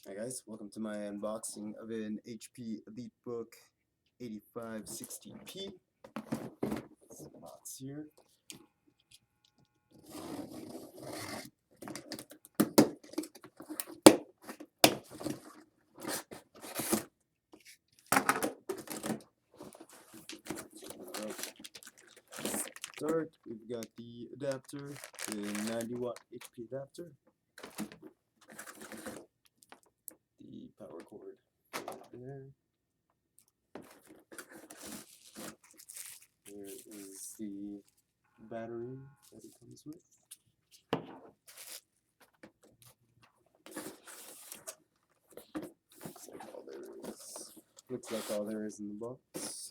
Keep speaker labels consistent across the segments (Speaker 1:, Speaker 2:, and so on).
Speaker 1: Hi guys, welcome to my unboxing of an HP Elitebook 8560p. Some box here. Start, we've got the adapter, the 90-watt HP adapter, the power cord there. Here is the battery that it comes with. Looks like all there is in the box.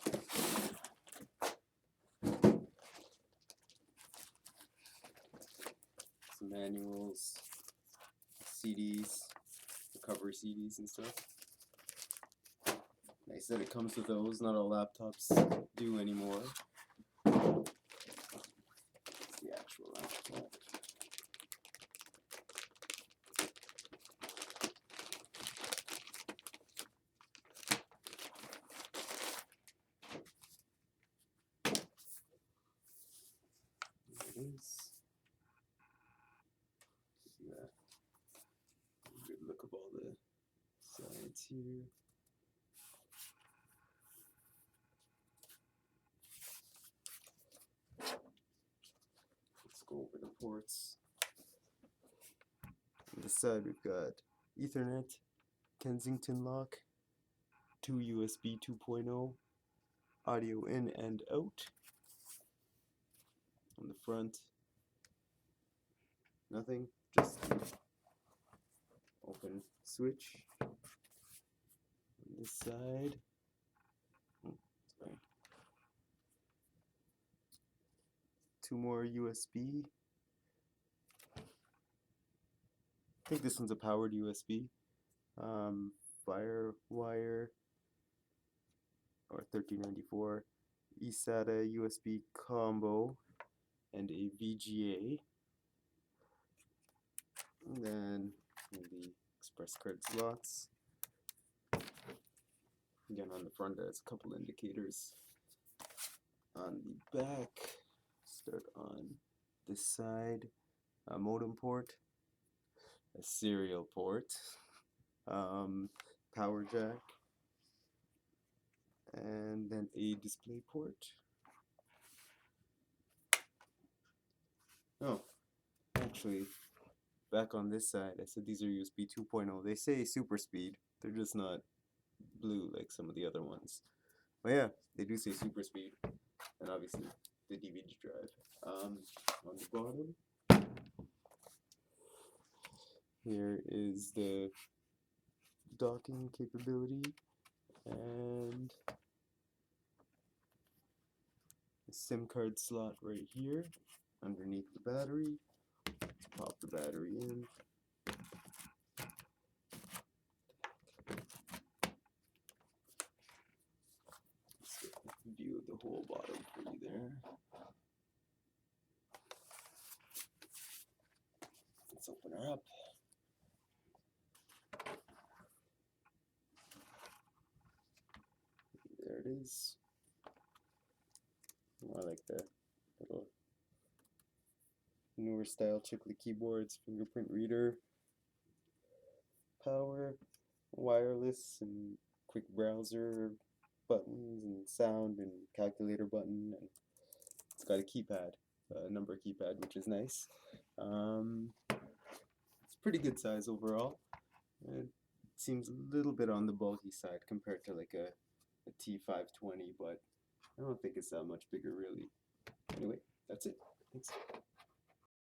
Speaker 1: Some manuals, CDs, recovery CDs and stuff. Nice that it comes with those. Not all laptops do anymore. It's the actual laptop. There it is. Yeah. Good look of all the sides here. Let's go over the ports. On this side we've got Ethernet, Kensington lock, 2 USB 2.0, audio in and out. On the front, nothing, just open switch. On this side, sorry, 2 more USB. I think this one's a powered USB. Firewire or 1394, eSATA USB combo, and a VGA. And then the express card slots. Again, on the front there's a couple indicators. On the back, start on this side, a modem port, a serial port, power jack, and then a DisplayPort. Oh, actually, back on this side, I said these are USB 2.0. They say Superspeed. They're just not blue like some of the other ones. But yeah, they do say Superspeed. And obviously, the DVD drive. On the bottom, here is the docking capability and a SIM card slot right here underneath the battery. Let's pop the battery in. Let's get a view of the whole bottom for you there. Let's open her up. There it is. I like the little newer style chiclet keyboards, fingerprint reader, power, wireless, and quick browser buttons, and sound, and calculator button, and it's got a keypad, a number keypad, which is nice. It's pretty good size overall. It seems a little bit on the bulky side compared to like a T520, but I don't think it's that much bigger really. Anyway, that's it. Thanks.